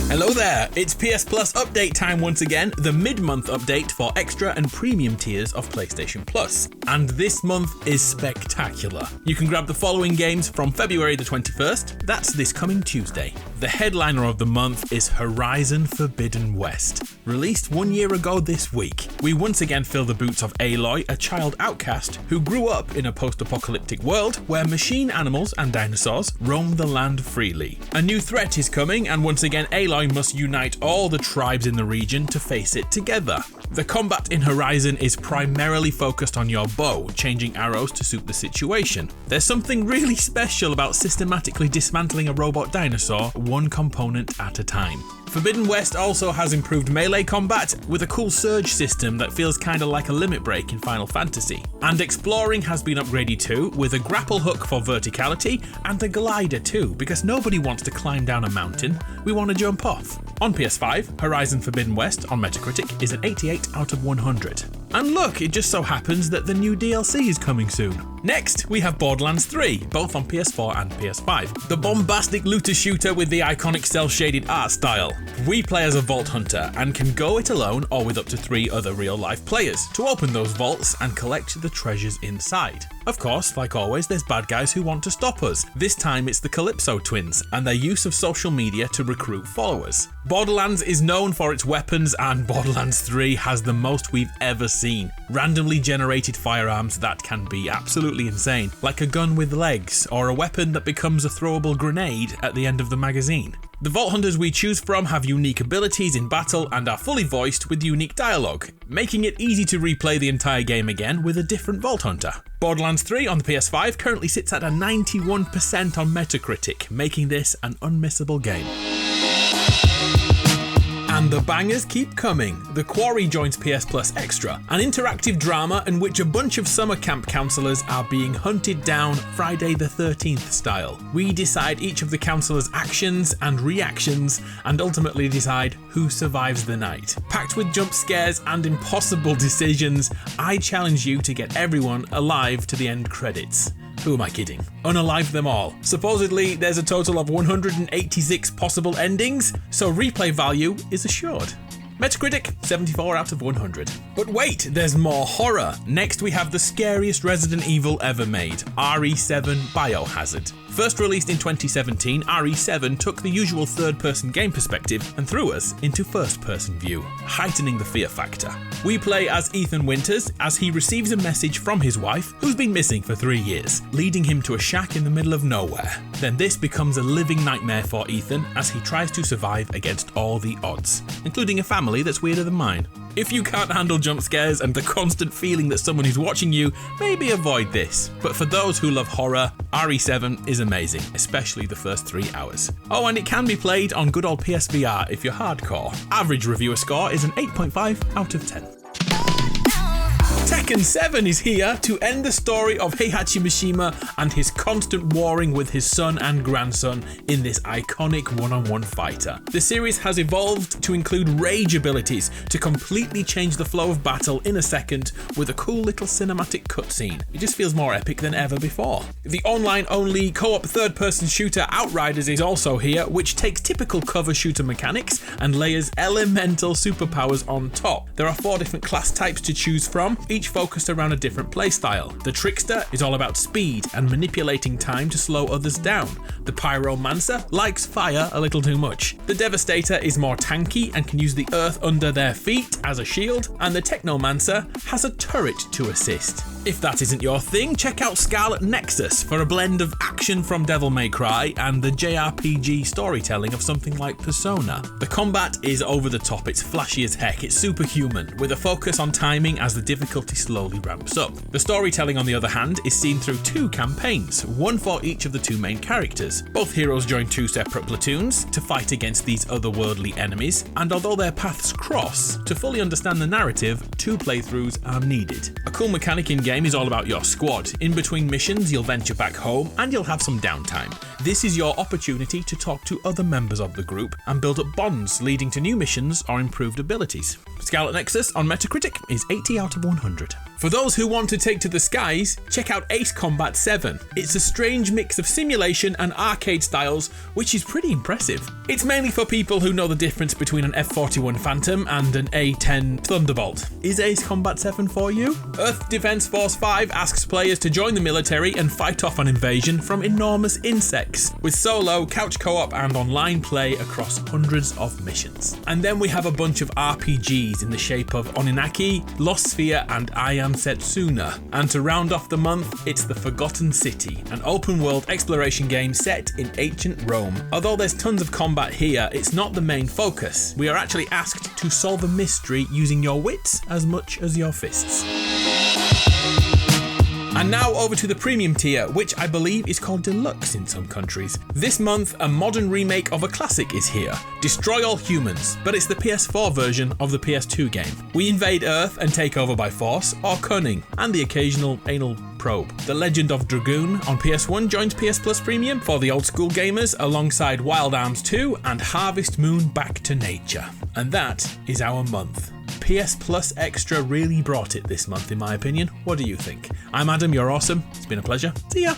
Hello there, it's PS Plus update time once again, the mid-month update for extra and premium tiers of PlayStation Plus. And this month is spectacular. You can grab the following games from February the 21st, that's this coming Tuesday. The headliner of the month is Horizon Forbidden West. Released 1 year ago this week, we once again fill the boots of Aloy, a child outcast who grew up in a post-apocalyptic world where machine animals and dinosaurs roam the land freely. A new threat is coming, and once again Aloy must unite all the tribes in the region to face it together. The combat in Horizon is primarily focused on your bow, changing arrows to suit the situation. There's something really special about systematically dismantling a robot dinosaur one component at a time. Forbidden West also has improved melee combat with a cool surge system that feels kinda like a limit break in Final Fantasy. And exploring has been upgraded too, with a grapple hook for verticality and a glider too, because nobody wants to climb down a mountain, we want to jump off. On PS5, Horizon Forbidden West on Metacritic is an 88 out of 100. And look, it just so happens that the new DLC is coming soon. Next, we have Borderlands 3, both on PS4 and PS5. The bombastic looter shooter with the iconic cel-shaded art style. We play as a vault hunter and can go it alone or with up to 3 other real-life players to open those vaults and collect the treasures inside. Of course, like always, there's bad guys who want to stop us. This time it's the Calypso twins and their use of social media to recruit followers. Borderlands is known for its weapons, and Borderlands 3 has the most we've ever seen. Randomly generated firearms that can be absolutely insane, like a gun with legs or a weapon that becomes a throwable grenade at the end of the magazine. The Vault Hunters we choose from have unique abilities in battle and are fully voiced with unique dialogue, making it easy to replay the entire game again with a different Vault Hunter. Borderlands 3 on the PS5 currently sits at a 91% on Metacritic, making this an unmissable game. And the bangers keep coming. The Quarry joins PS Plus Extra, an interactive drama in which a bunch of summer camp counsellors are being hunted down Friday the 13th style. We decide each of the counsellors' actions and reactions and ultimately decide who survives the night. Packed with jump scares and impossible decisions, I challenge you to get everyone alive to the end credits. Who am I kidding? Unalive them all. Supposedly, there's a total of 186 possible endings, so replay value is assured. Metacritic, 74 out of 100. But wait, there's more horror. Next we have the scariest Resident Evil ever made, RE7 Biohazard. First released in 2017, RE7 took the usual third-person game perspective and threw us into first-person view, heightening the fear factor. We play as Ethan Winters as he receives a message from his wife, who's been missing for 3 years, leading him to a shack in the middle of nowhere. Then this becomes a living nightmare for Ethan as he tries to survive against all the odds, including a family that's weirder than mine. If you can't handle jump scares and the constant feeling that someone is watching you, maybe avoid this. But for those who love horror, RE7 is amazing, especially the first 3 hours. Oh, and it can be played on good old PSVR if you're hardcore. Average reviewer score is an 8.5 out of 10. Tekken 7 is here to end the story of Heihachi Mishima and his constant warring with his son and grandson in this iconic one-on-one fighter. The series has evolved to include rage abilities to completely change the flow of battle in a second with a cool little cinematic cutscene. It just feels more epic than ever before. The online-only co-op third-person shooter Outriders is also here, which takes typical cover shooter mechanics and layers elemental superpowers on top. There are 4 different class types to choose from, each focused around a different playstyle. The Trickster is all about speed and manipulating time to slow others down. The Pyromancer likes fire a little too much. The Devastator is more tanky and can use the earth under their feet as a shield, and the Technomancer has a turret to assist. If that isn't your thing, check out Scarlet Nexus for a blend of action from Devil May Cry and the JRPG storytelling of something like Persona. The combat is over the top, it's flashy as heck, it's superhuman, with a focus on timing as the difficulty slowly ramps up. The storytelling, on the other hand, is seen through 2 campaigns, one for each of the 2 main characters. Both heroes join 2 separate platoons to fight against these otherworldly enemies, and although their paths cross, to fully understand the narrative, 2 playthroughs are needed. A cool mechanic in game is all about your squad. In between missions, you'll venture back home and you'll have some downtime. This is your opportunity to talk to other members of the group and build up bonds leading to new missions or improved abilities. Scarlet Nexus on Metacritic is 80 out of 100. For those who want to take to the skies, check out Ace Combat 7. It's a strange mix of simulation and arcade styles, which is pretty impressive. It's mainly for people who know the difference between an F-41 Phantom and an A-10 Thunderbolt. Is Ace Combat 7 for you? Earth Defense Force 5 asks players to join the military and fight off an invasion from enormous insects, with solo, couch co-op and online play across hundreds of missions. And then we have a bunch of RPGs in the shape of Oninaki, Lost Sphere and I Am Setsuna. And to round off the month, it's The Forgotten City, an open-world exploration game set in ancient Rome. Although there's tons of combat here, it's not the main focus. We are actually asked to solve a mystery using your wits as much as your fists. And now over to the premium tier, which I believe is called Deluxe in some countries. This month, a modern remake of a classic is here, Destroy All Humans, but it's the PS4 version of the PS2 game. We invade Earth and take over by force or cunning, and the occasional anal probe. The Legend of Dragoon on PS1 joins PS Plus Premium for the old school gamers, alongside Wild Arms 2 and Harvest Moon Back to Nature. And that is our month. PS Plus Extra really brought it this month, in my opinion. What do you think? I'm Adam, you're awesome. It's been a pleasure. See ya!